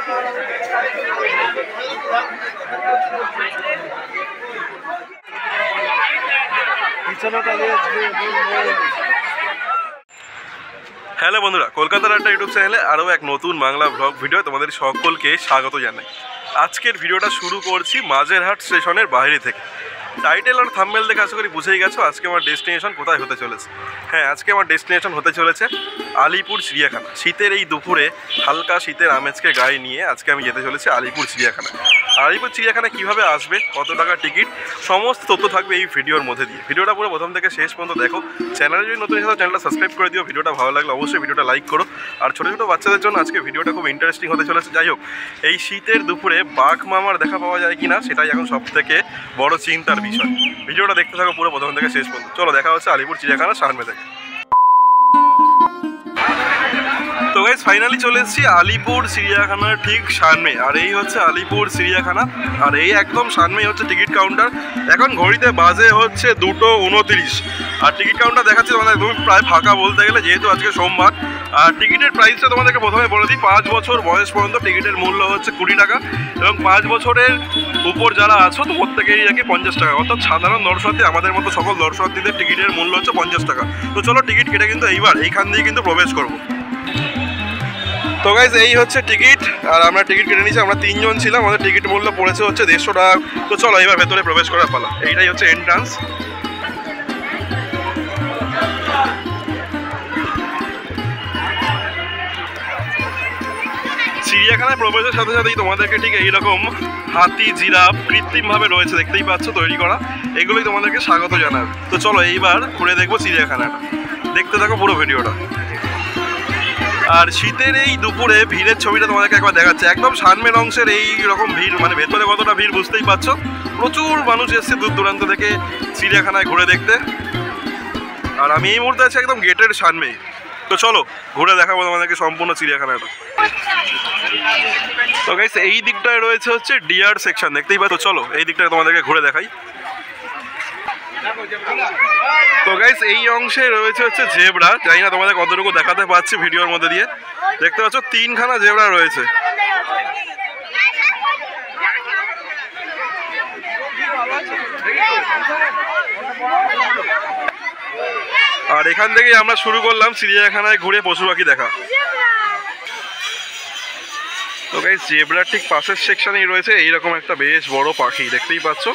Hello বন্ধুরা, কলকাতার একটা ইউটিউব চ্যানেলে আরও এক নতুন বাংলা ব্লগ ভিডিও তোমাদের সকলকে স্বাগত জানাই। আজকের ভিডিওটা শুরু করছি মাঝেরহাট স্টেশনের বাইরে থেকে। টাইটেল আর থাম্বনেল দেখে আশা করি বুঝেই গেছো আজকে আমার ডেস্টিনেশন কোথায় হতে চলেছে। হ্যাঁ, আজকে আমার ডেস্টিনেশন হতে চলেছে আলিপুর চিড়িয়াখানা। শীতের এই দুপুরে হালকা শীতের আমেজকে গায়ে নিয়ে আজকে আমি যেতে চলেছি আলিপুর চিড়িয়াখানা। আলিপুর চিড়িয়াখানা কীভাবে আসবে, কত টাকা টিকিট, সমস্ত তথ্য থাকবে এই ভিডিওর মধ্যে দিয়ে। ভিডিওটা পুরো প্রথম থেকে শেষ পর্যন্ত দেখো। চ্যানেলে যদি নতুন হিসেবে চ্যানেলটা সাবস্ক্রাইব করে দিও। ভিডিওটা ভালো লাগলে অবশ্যই ভিডিওটা লাইক করো। আর ছোটো ছোটো বাচ্চাদের জন্য আজকে ভিডিওটা খুব ইন্টারেস্টিং হতে চলেছে। যাই হোক, এই শীতের দুপুরে বাঘ মামার দেখা পাওয়া যায় কিনা সেটাই এখন সব থেকে বড় চিন্তার বিষয়। ভিডিওটা দেখতে থাকো পুরো প্রথম থেকে শেষ পর্যন্ত। চলো দেখা হচ্ছে আলিপুর চিড়িয়াখানার সামনে থেকে। তো গাইস, ফাইনালি চলে এসেছি আলিপুর চিড়িয়াখানার ঠিক সামনে। আর এই হচ্ছে আলিপুর চিড়িয়াখানা, আর এই একদম সামনেই হচ্ছে টিকিট কাউন্টার। এখন ঘড়িতে বাজে হচ্ছে 2:29, আর টিকিট কাউন্টার দেখাচ্ছে তোমাদের একদম প্রায় ফাঁকা বলতে গেলে, যেহেতু আজকে সোমবার। আর টিকিটের প্রাইসটা তোমাদেরকে প্রথমে বলে দিই। 5 বছর বয়স পর্যন্ত টিকিটের মূল্য হচ্ছে 20 টাকা, এবং 5 বছরের উপর যারা আছো তো প্রত্যেকেরই নাকি 50 টাকা। অর্থাৎ সাধারণ দর্শনার্থী আমাদের মতো সকল দর্শনার্থীদের টিকিটের মূল্য হচ্ছে 50 টাকা। তো চলো টিকিট কেটে কিন্তু এইবার এইখান দিয়ে কিন্তু প্রবেশ করবো। তো গাইজ, এই হচ্ছে টিকিট, আর আমরা টিকিট কেটে নিয়েছি। আমরা 3 জন ছিলাম, আমাদের টিকিট মূল্য পড়েছে হচ্ছে 150 টাকা। তো চলো এবার ভেতরে প্রবেশ করার পালা। এইটাই হচ্ছে এন্ট্রান্স। চিড়িয়াখানায় প্রবেশের সাথে সাথেই তোমাদেরকে ঠিক এইরকম হাতি, জিরাফ কৃত্রিমভাবে রয়েছে দেখতেই পাচ্ছ তৈরি করা, এগুলোই তোমাদেরকে স্বাগত জানাবে। তো চলো এইবার ঘুরে দেখবো চিড়িয়াখানাটা, দেখতে থাকো পুরো ভিডিওটা। আর শীতের এই দুপুরে ভিড়ের ছবিটা তোমাদেরকে একবার দেখাচ্ছে। একদম সামনের অংশের এই রকম ভিড়, মানে ভেতরে কতটা ভিড় বুঝতেই পারছো। প্রচুর মানুষ এসছে দূর দূরান্ত থেকে চিড়িয়াখানায় ঘুরে দেখতে। আর আমি এই মুহূর্তে আছি একদম গেটের সামনেই। তো চলো ঘুরে দেখাবো তোমাদেরকে সম্পূর্ণ চিড়িয়াখানাটা। তো গাইস, এই দিকটায় রয়েছে হচ্ছে ডিয়ার সেকশন, দেখতেই পাচ্ছ। চলো এই দিকটায় তোমাদেরকে ঘুরে দেখাই। তো গাইস, এই অংশে রয়েছে হচ্ছে জেব্রা। জানি না তোমাদের কতটুকু দেখাতে পাচ্ছি ভিডিওর মধ্যে দিয়ে। দেখতে পাচ্ছ 3খানা জেব্রা রয়েছে। আর এখান থেকেই আমরা শুরু করলাম চিড়িয়াখানায় ঘুরে পশু পাখি দেখা। তো গাইস, জেব্রার ঠিক পাশের সেকশনেই রয়েছে এইরকম একটা বেশ বড় পাখি, দেখতেই পাচ্ছ।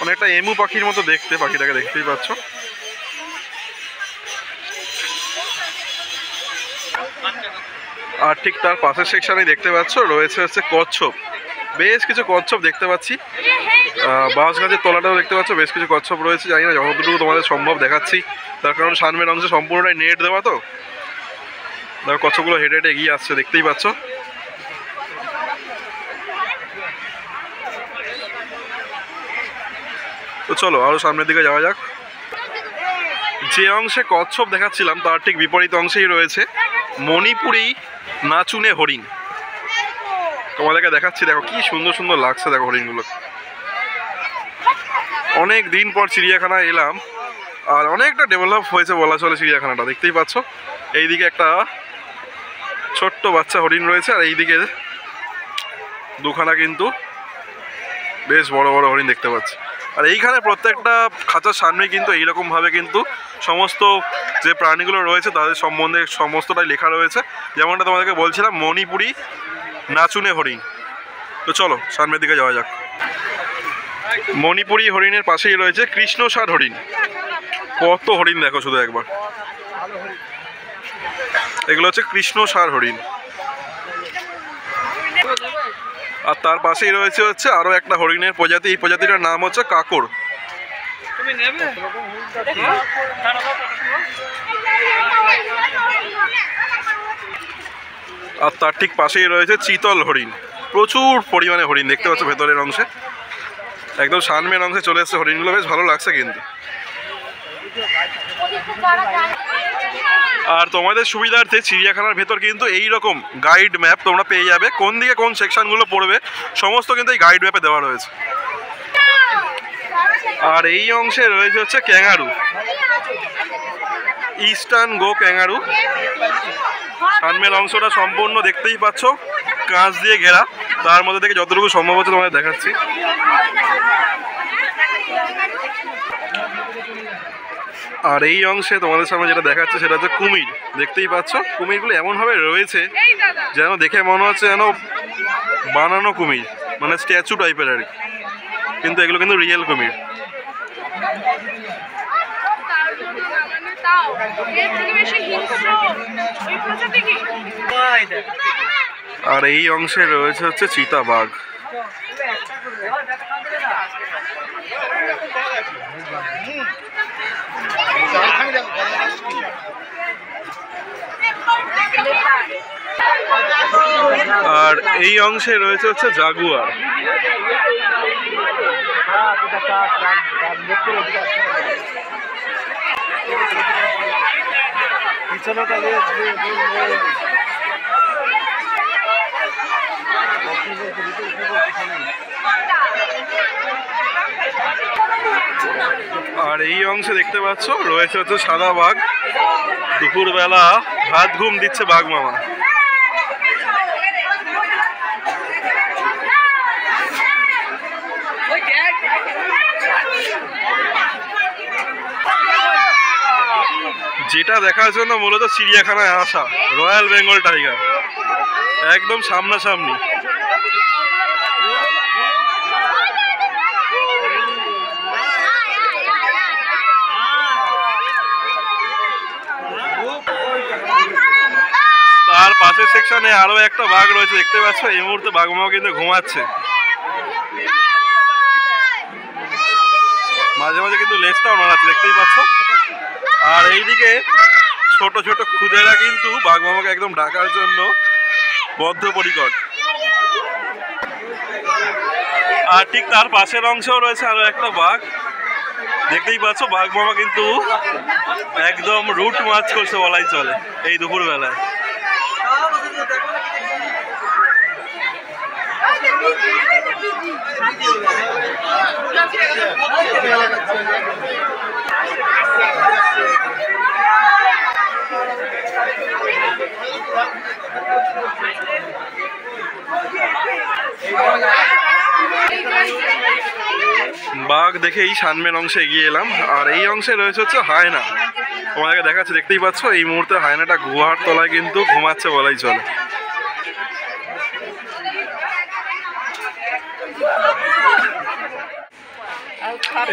অনেকটা এমু পাখির মতো দেখতে পাখিটাকে, দেখতেই পাচ্ছ। আর ঠিক তার পাশের সেকশনে দেখতে পাচ্ছ রয়েছে হচ্ছে কচ্ছপ। বেশ কিছু কচ্ছপ দেখতে পাচ্ছি। বাঁশ গাছের তলাটাও দেখতে পাচ্ছ, বেশ কিছু কচ্ছপ রয়েছে। জানি না যতটুকু তোমাদের সম্ভব দেখাচ্ছি, তার কারণ সামনের অংশে সম্পূর্ণটাই নেট দেওয়া। তো দেখো কচ্ছপগুলো হেঁটে হেঁটে এগিয়ে আসছে, দেখতেই পাচ্ছ। তো চলো আরো সামনের দিকে যাওয়া যাক। যে অংশে কচ্ছপ দেখাচ্ছিলাম তার ঠিক বিপরীত অংশেই রয়েছে মণিপুরি নাচুনে হরিণ। তোমাদেরকে দেখাচ্ছি, দেখো কি সুন্দর সুন্দর লাগছে, দেখো হরিণগুলো। অনেক দিন পর চিড়িয়াখানায় এলাম, আর অনেকটা ডেভেলপ হয়েছে বলা চলে চিড়িয়াখানাটা, দেখতেই পাচ্ছ। এইদিকে একটা ছোট্ট বাচ্চা হরিণ রয়েছে, আর এইদিকে 2খানা কিন্তু বেশ বড় বড় হরিণ দেখতে পাচ্ছি। আর এইখানে প্রত্যেকটা খাঁচার সামনে কিন্তু এইরকমভাবে কিন্তু সমস্ত যে প্রাণীগুলো রয়েছে তাদের সম্বন্ধে সমস্তটাই লেখা রয়েছে। যেমনটা তোমাদেরকে বলছিলাম, মণিপুরি নাচুনে হরিণ। তো চলো সামনের দিকে যাওয়া যাক। মণিপুরি হরিণের পাশেই রয়েছে কৃষ্ণসার হরিণ। কত হরিণ দেখো শুধু একবার। এগুলো হচ্ছে কৃষ্ণসার হরিণ। আর তার পাশেই রয়েছে হচ্ছে আরো একটা হরিণের প্রজাতি। এই প্রজাতিটার নাম হচ্ছে কাকর। আর তার ঠিক পাশেই রয়েছে চিতল হরিণ। প্রচুর পরিমাণে হরিণ দেখতে পাচ্ছ ভেতরের অংশে। একদম সামনের অংশে চলে এসছে হরিণগুলো, বেশ ভালো লাগছে কিন্তু। আর তোমাদের সুবিধার্থে চিড়িয়াখানার ভেতর কিন্তু এই রকম গাইড ম্যাপ তোমরা পেয়ে যাবে। কোন দিকে কোন সেকশনগুলো পড়বে সমস্ত কিন্তু এই গাইড ম্যাপে দেওয়া রয়েছে। আর এই অংশে রয়েছে হচ্ছে ক্যাঙ্গারু। ইস্টার্ন গো ক্যাঙ্গারু। সামনের অংশটা সম্পূর্ণ দেখতেই পাচ্ছ কাঁচ দিয়ে ঘেরা, তার মধ্যে থেকে যতটুকু সম্ভব হচ্ছে তোমাদের দেখাচ্ছি। আর এই অংশে তোমাদের সামনে যেটা দেখাচ্ছে সেটা হচ্ছে কুমির। দেখতেই পাচ্ছ কুমিরগুলো এমনভাবে রয়েছে যেন দেখে মনে হচ্ছে যেন বানানো কুমির, মানে স্ট্যাচু টাইপের আর কি, কিন্তু এগুলো কিন্তু রিয়েল কুমির। আর এই অংশে রয়েছে হচ্ছে চিতাবাঘ। আর এই অংশে রয়েছে হচ্ছে জাগুয়ার। আর এই অংশে দেখতে পাচ্ছ রয়েছে হচ্ছে সাদা বাঘ। দুপুরবেলা ভাত ঘুম দিচ্ছে বাঘ মামা। যেটা দেখার জন্য মূলত চিড়িয়াখানায় আসা, রয়্যাল বেঙ্গল টাইগার একদম সামনাসামনি। তার পাশের সেকশনে আরো একটা বাঘ রয়েছে দেখতে পাচ্ছ। এই মুহূর্তে বাঘ মামা কিন্তু ঘুমাচ্ছে, মাঝে মাঝে কিন্তু লেজটাও নাড়াচ্ছে দেখতেই পাচ্ছ। আর এইদিকে ছোট ছোট খুদেরা কিন্তু বাঘ মামাকে একদম ডাকার জন্য বদ্ধপরিকর। আর ঠিক তার পাশের অংশেও রয়েছে আরো একটা বাঘ। দেখতেই পাচ্ছ বাঘ মামা কিন্তু একদম রুট মার্চ করছে বলাই চলে এই দুপুর বেলায়। বাঘ দেখেই সামনের অংশে এগিয়ে এলাম। আর এই অংশে রয়েছে হচ্ছে হায়না। তোমাদেরকে দেখাচ্ছে দেখতেই পাচ্ছ এই মুহূর্তে হায়নাটা গুহার তলায় কিন্তু ঘুমাচ্ছে বলাই চলে।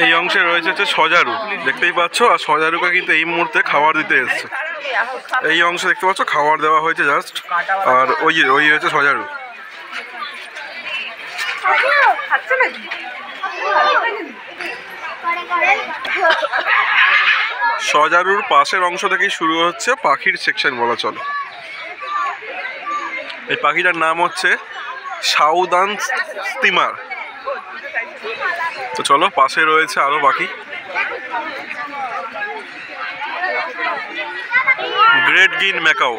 এই অংশে রয়েছে হচ্ছে সজারু দেখতেই পাচ্ছ। আর সজারুকে কিন্তু এই মুহূর্তে খাবার দিতে এসছে। এই অংশ দেখতে পাচ্ছ খাবার দেওয়া হয়েছে জাস্ট। আর ওই হচ্ছে সজারু। সজারুর পাশের অংশ থেকেই শুরু হচ্ছে পাখির সেকশন বলা চলে। এই পাখিটার নাম হচ্ছে সাউদার্ন স্টিমার। তো চলো পাশে রয়েছে আরো পাখি। Great green macaw.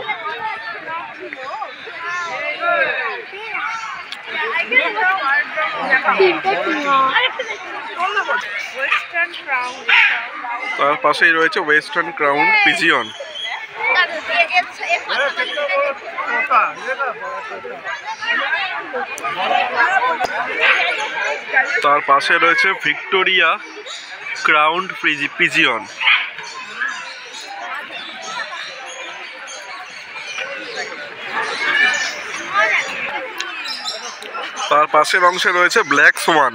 তার পাশেই রয়েছে ওয়েস্টার্ন ক্রাউন পিজিয়ন। তার পাশে রয়েছে ভিক্টোরিয়া ক্রাউন পিজিয়ন। তার পাশের অংশে রয়েছে ব্ল্যাক সোয়ান।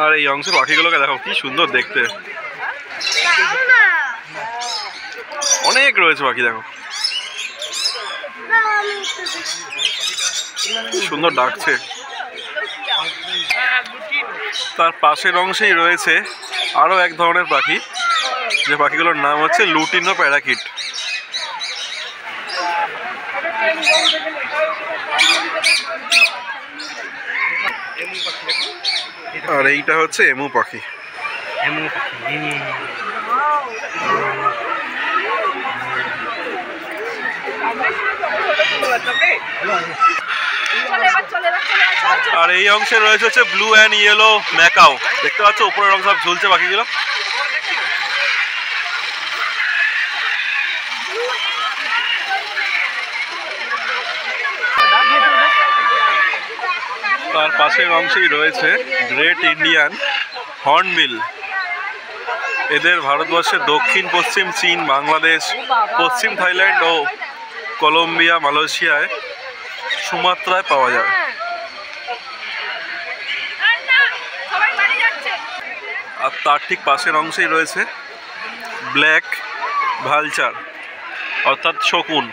আর এই অংশে পাখিগুলোকে দেখো কি সুন্দর দেখতে, অনেক রয়েছে পাখি দেখো সুন্দর ডাকছে। তার পাশের অংশেই রয়েছে আরো এক ধরনের পাখি, যে পাখিগুলোর নাম হচ্ছে লুটিনো প্যারাকিট। আর এইটা হচ্ছে এমু পাখি। আর এই অংশে রয়েছে হচ্ছে ব্লু অ্যান্ড ইয়েলো ম্যাকাও, দেখতে পাচ্ছ উপরের রং সব ঝুলছে বাকিগুলো। তার পাশের অংশেই রয়েছে গ্রেট ইন্ডিয়ান হর্নবিল। এদের ভারতবর্ষের দক্ষিণ পশ্চিম চীন, বাংলাদেশ, পশ্চিম থাইল্যান্ড ও কলম্বিয়া, মালয়েশিয়ায়, সুমাত্রায় পাওয়া যায়। আর তার ঠিক পাশের অংশেই রয়েছে ব্ল্যাক ভালচার অর্থাৎ শকুন।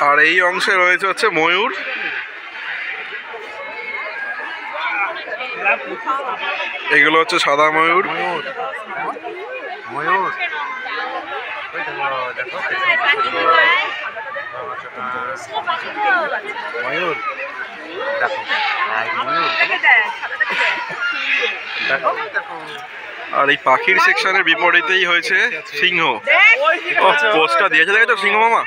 আর এই অংশে রয়েছে হচ্ছে ময়ূর। এগুলো হচ্ছে সাদা ময়ূর। ময়ূর ময়ূর আর এই পাখির সেকশনের বিপরীতেই হয়েছে সিংহ। পোস্টটা দিয়েছে দেখেছো সিংহ মামা।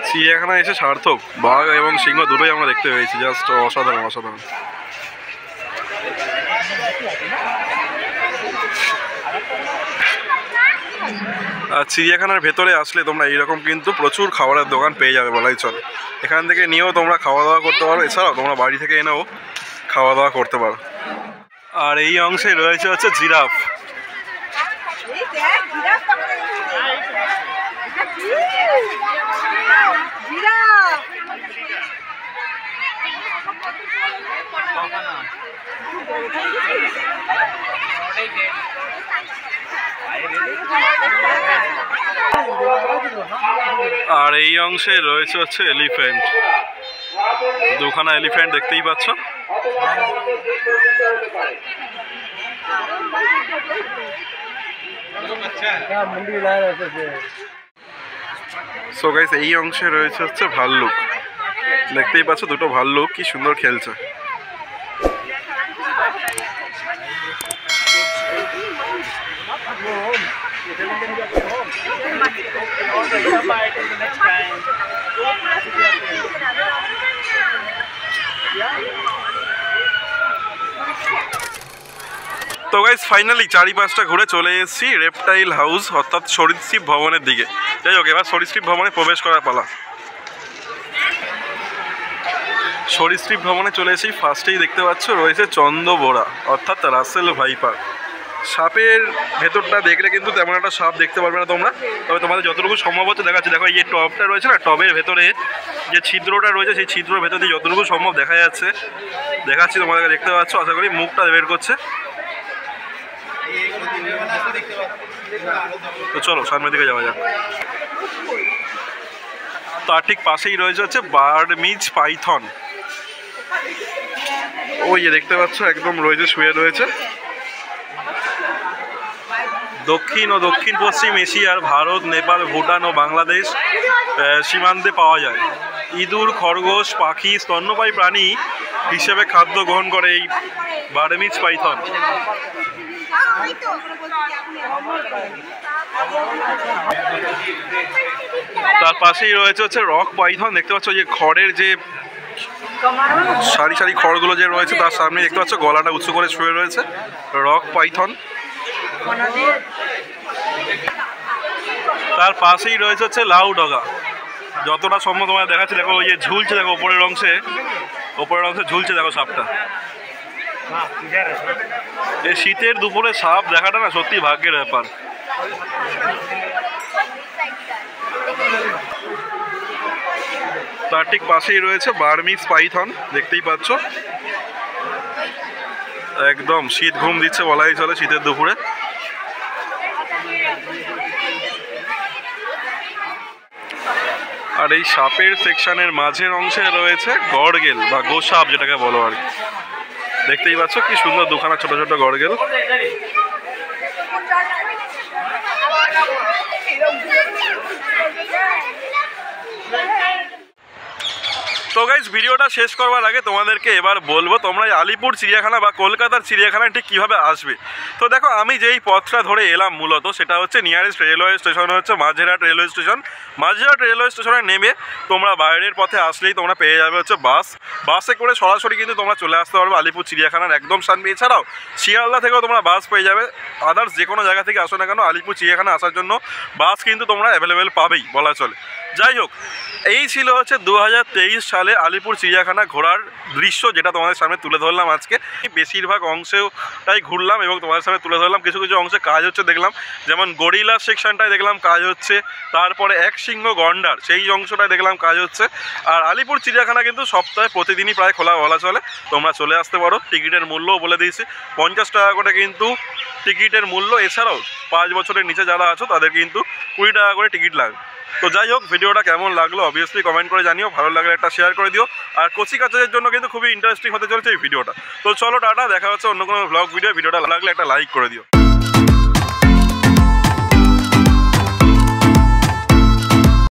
চিড়িয়াখানা এসে সার্থক, বাঘ এবং সিংহ দুটোই আমরা দেখতে পেয়েছি, জাস্ট অসাধারণ অসাধারণ। আর চিড়িয়াখানার ভেতরে আসলে তোমরা এইরকম কিন্তু প্রচুর খাবারের দোকান পেয়ে যাবে বলাই চলে। এখান থেকে নিয়েও তোমরা খাওয়া দাওয়া করতে পারো, এছাড়াও তোমরা বাড়ি থেকে এনেও খাওয়া দাওয়া করতে পারো। আর এই অংশে রয়েছে হচ্ছে জিরাফ। আর এই অংশে রয়েছে হচ্ছে এলিফ্যান্ট। দুখানা এলিফ্যান্ট দেখতেই পাচ্ছ। সো গাইস, এই অংশে রয়েছে হচ্ছে ভাল্লুক। দেখতেই পাচ্ছ দুটো ভাল্লুক কি সুন্দর খেলছে। তো গাইস ফাইনালি চারিপাশটা ঘুরে চলে এসেছি রেপটাইল হাউস অর্থাৎ সরীসৃপ ভবনের দিকে। যাই হোক, এবার সরীসৃপ ভবনে প্রবেশ করার পালা। সরীসৃপ ভবনে চলে এসেছি, ফার্স্টেই দেখতে পাচ্ছ রয়েছে চন্দ্রবোরা অর্থাৎ রাসেল ভাইপার। সাপের ভেতরটা দেখলে কিন্তু তেমন একটা সাপ দেখতে পারবে না তোমরা, তবে তোমাদের যতটুকু সম্ভব হচ্ছে দেখাচ্ছি। দেখো এই টবটা রয়েছে না, টবের ভেতরে যে ছিদ্রটা রয়েছে সেই ছিদ্রের ভেতর দিয়ে যতটুকু সম্ভব দেখা যাচ্ছে দেখাচ্ছি তোমাদেরকে। দেখতে পাচ্ছ, আশা করি মুখটা বের করছে। তো চলো সামনের দিকে যাওয়া যাক। তার ঠিক পাশেই রয়েছে হচ্ছে বার্মিজ পাইথন। ওই যে দেখতে পাচ্ছ একদম রয়েছে, শুয়ে রয়েছে। দক্ষিণ ও দক্ষিণ পশ্চিম এশিয়ার ভারত, নেপাল, ভুটান ও বাংলাদেশ সীমান্তে পাওয়া যায়। ইঁদুর, খরগোশ, পাখি, স্তন্যপায়ী প্রাণী হিসেবে খাদ্য গ্রহণ করে এই বার্মিজ পাইথন। তার পাশেই রয়েছে হচ্ছে রক পাইথন। দেখতে পাচ্ছ যে খড়ের যে সারি সারি খড়গুলো যে রয়েছে তার সামনে দেখতে পাচ্ছ গলাটা উঁচু করে শুয়ে রয়েছে রক পাইথন। তার পাশেই রয়েছে হচ্ছে লাউ ডগা। যতটা সম্ভব তোমায় দেখাচ্ছে, দেখো ওই যে ঝুলছে, দেখো ওপরের অংশে ঝুলছে দেখো সাপটা। এই শীতের দুপুরে সাপ দেখাটা না সত্যি ভাগ্যের ব্যাপার। তার ঠিক পাশেই রয়েছে বার্মিজ পাইথন, দেখতেই পাচ্ছ একদম শীত ঘুম দিচ্ছে বলাই চলে শীতের দুপুরে। আর এই সাপের সেকশনের মাঝের অংশে রয়েছে গড়গেল বা গোসাপ যেটাকে বলো আর কি। দেখতেই পাচ্ছ কি সুন্দর দুখানা ছোট ছোট গড়গেল। তো গাইজ ভিডিওটা শেষ করবার আগে তোমাদেরকে এবার বলবো তোমরা আলিপুর চিড়িয়াখানা বা কলকাতার চিড়িয়াখানায় ঠিক কীভাবে আসবে। তো দেখো আমি যেই পথটা ধরে এলাম মূলত সেটা হচ্ছে নিয়ারেস্ট রেলওয়ে স্টেশন হচ্ছে Majerhat railway station. Majerhat railway স্টেশনে নেমে তোমরা বাইরের পথে আসলেই তোমরা পেয়ে যাবে হচ্ছে বাসে করে সরাসরি কিন্তু তোমরা চলে আসতে পারবে আলিপুর চিড়িয়াখানার একদম সামনে। এছাড়াও শিয়ালদা থেকেও তোমরা বাস পেয়ে যাবে। আদার্স যে কোনো জায়গা থেকে আসো না কেন আলিপুর চিড়িয়াখানা আসার জন্য বাস কিন্তু তোমরা অ্যাভেলেবেল পাবেই বলা চলে। যাই হোক, এই ছিল হচ্ছে 2023 সালে আলিপুর চিড়িয়াখানা ঘোরার দৃশ্য, যেটা তোমাদের সামনে তুলে ধরলাম আজকে। বেশিরভাগ অংশেটাই ঘুরলাম এবং তোমাদের সামনে তুলে ধরলাম। কিছু কিছু অংশে কাজ হচ্ছে দেখলাম, যেমন গরিলা সেকশনটায় দেখলাম কাজ হচ্ছে, তারপরে এক সিংহ গন্ডার সেই অংশটায় দেখলাম কাজ হচ্ছে। আর আলিপুর চিড়িয়াখানা কিন্তু সপ্তাহে প্রতিদিনই প্রায় খোলা বলা চলে, তোমরা চলে আসতে পারো। টিকিটের মূল্যও বলে দিয়েছি, 50 টাকা করে কিন্তু টিকিটের মূল্য। এছাড়াও 5 বছরের নিচে যারা আছো তাদের কিন্তু 20 টাকা করে টিকিট লাগবে। তো যাই হোক, ভিডিওটা কেমন লাগলো অবভিয়াসলি কমেন্ট করে জানিও, ভালো লাগলে একটা শেয়ার করে দিও। আর কচি কাচাদের জন্য কিন্তু খুবই ইন্টারেস্টিং হতে চলেছে এই ভিডিওটা। তো চলো টাটা, দেখা হচ্ছে অন্য কোনো ব্লগ ভিডিওটা লাগলে একটা লাইক করে দিও।